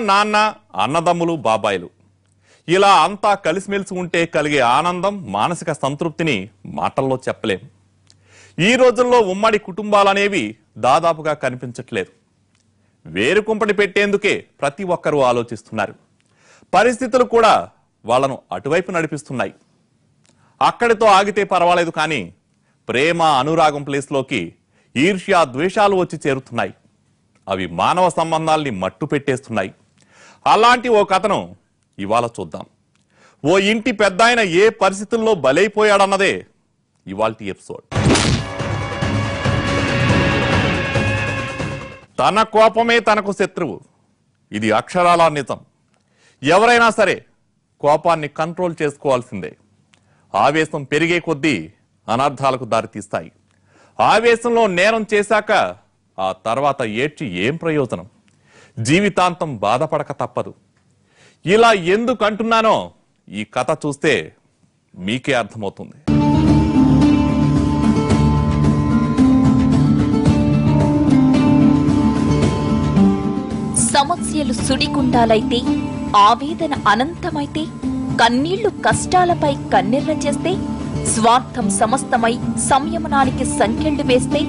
నాన్న, అన్నదమ్ములు, బాబాయిలు ఇలా అంతా కలిసిమెలిసి ఉంటే కలిగే ఆనందం, మానసిక సంతృప్తిని మాటల్లో చెప్పలేం. ఈ రోజుల్లో ఉమ్మడి కుటుంబాలనేవి దాదాపుగా కనిపించట్లేదు. వేరుకుంపటి పెట్టేందుకే ప్రతి ఒక్కరూ ఆలోచిస్తున్నారు. పరిస్థితులు కూడా వాళ్ళను అటువైపు నడిపిస్తున్నాయి. అక్కడితో ఆగితే పర్వాలేదు, కానీ ప్రేమ, అనురాగం ప్లేస్లోకి ఈర్ష్య, ద్వేషాలు వచ్చి చేరుతున్నాయి. అవి మానవ సంబంధాల్ని మట్టు పెట్టేస్తున్నాయి. అలాంటి ఓ కథను ఇవాళ చూద్దాం. ఓ ఇంటి పెద్దాయన ఏ పరిస్థితుల్లో బలైపోయాడన్నదే ఇవాల్టి ఎపిసోడ్. తన కోపమే తనకు శత్రువు. ఇది అక్షరాల నిజం. ఎవరైనా సరే కోపాన్ని కంట్రోల్ చేసుకోవాల్సిందే. ఆవేశం పెరిగే కొద్దీ అనర్థాలకు దారితీస్తాయి. ఆవేశంలో నేరం చేశాక ఆ తర్వాత ఏడ్చి ఏం ప్రయోజనం? జీవితాంతం బాధపడక తప్పదు. ఇలా ఎందుకు అంటున్నానో ఈ కథ చూస్తే మీకే అర్థమవుతుంది. సమస్యలు సుడిగుండాలైతే, ఆవేదన అనంతమైతే, కన్నీళ్లు కష్టాలపై కన్నెర్ర చేస్తే, స్వార్థం సమస్తమై సంయమనానికి సంకెళ్లు వేస్తే,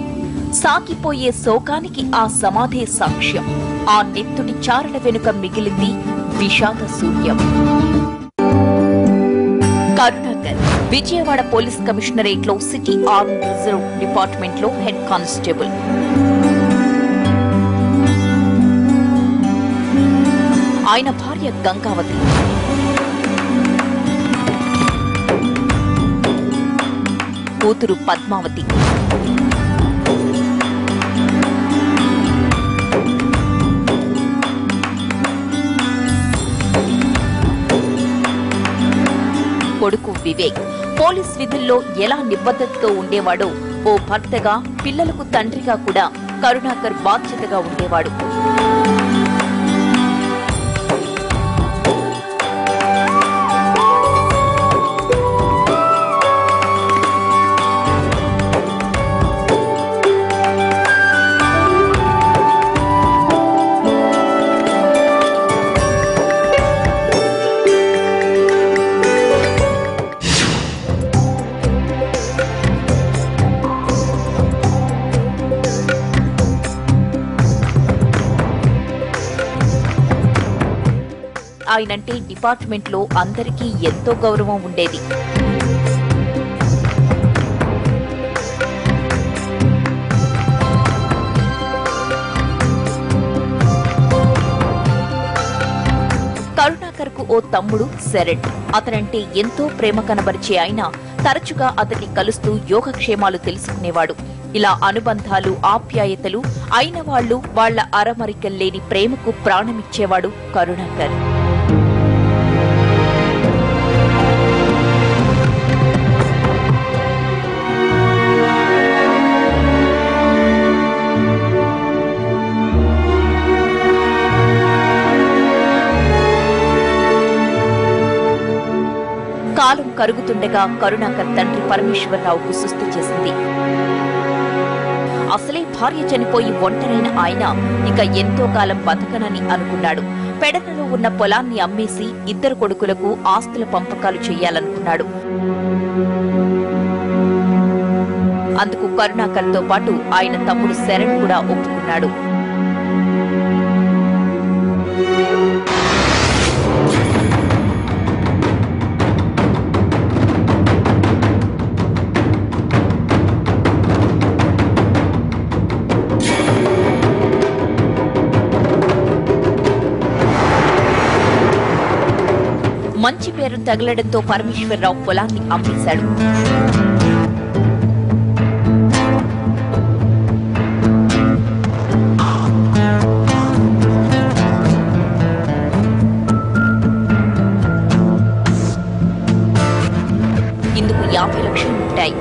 సాగిపోయే శోకానికి ఆ సమాధే సాక్ష్యం. ఆ నెత్తుడి చారణ వెనుక మిగిలింది విషాద శూన్యం. కరుణాకర్ విజయవాడ పోలీస్ కమిషనరేట్ లో సిటీ ఆర్మ్ రిజర్వ్ డిపార్ట్మెంట్ లో హెడ్ కానిస్టేబుల్. ఆయన భార్య గంగావతి. కూతురు పద్మావతి. కొడుకు వివేక్. పోలీస్ విధుల్లో ఎలా నిబద్ధతతో ఉండేవాడో ఓ భర్తగా, పిల్లలకు తండ్రిగా కూడా కరుణాకర్ బాధ్యతగా ఉండేవాడు. ఆయనంటే డిపార్ట్మెంట్ లో అందరికీ ఎంతో గౌరవం ఉండేది. కరుణాకర్ కు ఓ తమ్ముడు శరణ్. అతనంటే ఎంతో ప్రేమ కనబరిచే ఆయన తరచుగా అతన్ని కలుస్తూ యోగక్షేమాలు తెలుసుకునేవాడు. ఇలా అనుబంధాలు, ఆప్యాయతలు అయిన వాళ్లు వాళ్ల అరమరికల్లేని ప్రేమకు ప్రాణమిచ్చేవాడు కరుణాకర్. కాలం కరుగుతుండగా కరుణాకర్ తండ్రి పరమేశ్వరరావుకు సుస్థి చేసింది. అసలే భార్య చనిపోయి ఒంటరైన ఆయన ఇక ఎంతో కాలం బతకనని అనుకున్నాడు. పెడనలో ఉన్న పొలాన్ని అమ్మేసి ఇద్దరు కొడుకులకు ఆస్తుల పంపకాలు చేయాలనుకున్నాడు. అందుకు కరుణాకర్తో పాటు ఆయన తమ్ముడు శరణ్ కూడా ఒప్పుకున్నాడు. మంచి పేరు తగలడంతో పరమేశ్వరరావు పొలాన్ని అమ్మేశాడు. ఇందుకు 50 లక్షలు ఉంటాయి.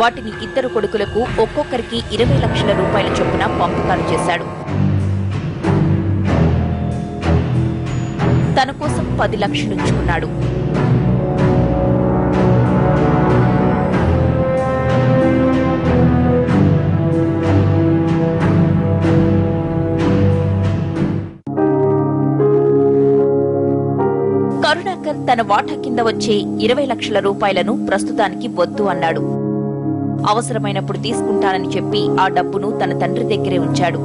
వాటిని ఇద్దరు కొడుకులకు ఒక్కొక్కరికి 20 లక్షల రూపాయల చొప్పున పంపకాలు చేశాడు. తన కోసం 10 లక్షలుంచుకున్నాడు. తన వాటా కింద వచ్చే 20 లక్షల రూపాయలను ప్రస్తుతానికి వద్దు అన్నాడు. అవసరమైనప్పుడు తీసుకుంటానని చెప్పి ఆ డబ్బును తన తండ్రి దగ్గరే ఉంచాడు.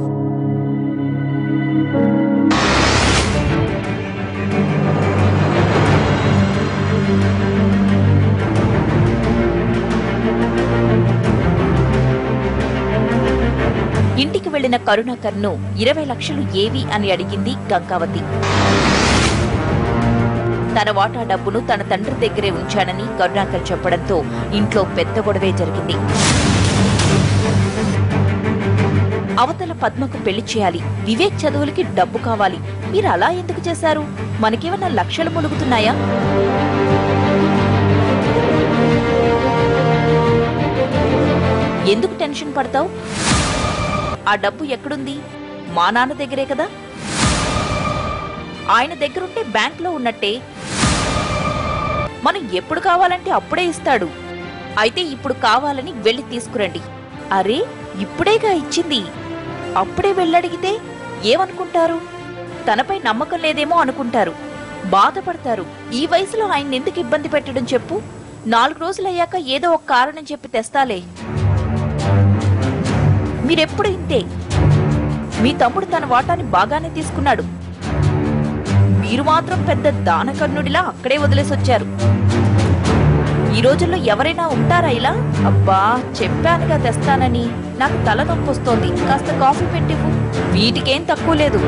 ఇంటికి వెళ్లిన కరుణాకర్ను 20 లక్షలు ఏవి అని అడిగింది గంగావతి. తన వాటా డబ్బును తన తండ్రి దగ్గరే ఉంచానని కరుణాకర్ చెప్పడంతో ఇంట్లో పెద్ద గొడవే జరిగింది. అవతల పద్మకు పెళ్లి చేయాలి, వివేక్ చదువులకి డబ్బు కావాలి, మీరు అలా ఎందుకు చేశారు? మనకేమన్నా లక్షలు ములుగుతున్నాయా? ఎందుకు టెన్షన్ పడతావు? ఆ డబ్బు ఎక్కడుంది? మా నాన్న దగ్గరే కదా. ఆయన దగ్గరుంటే బ్యాంక్లో ఉన్నట్టే. మనం ఎప్పుడు కావాలంటే అప్పుడే ఇస్తాడు. అయితే ఇప్పుడు కావాలని వెళ్లి తీసుకురండి. అరే, ఇప్పుడేగా ఇచ్చింది, అప్పుడే వెళ్ళడిగితే ఏమనుకుంటారు? తనపై నమ్మకం లేదేమో అనుకుంటారు, బాధపడతారు. ఈ వయసులో ఆయన ఎందుకు ఇబ్బంది పెట్టడం చెప్పు? 4 రోజులయ్యాక ఏదో ఒక కారణం చెప్పి తెస్తాలే. మీరెప్పుడు ఇంతే. మీ తమ్ముడు తన వాటాని బాగానే తీసుకున్నాడు, మీరు మాత్రం పెద్ద దానకర్ణుడిలా అక్కడే వదిలేసొచ్చారు. ఈ రోజుల్లో ఎవరైనా ఉంటారా ఇలా? అబ్బా, చెప్పానుగా తెస్తానని. నాకు తల నొప్పొస్తోంది, కాస్త కాఫీ పెట్టివు. వీటికేం తక్కువ లేదు.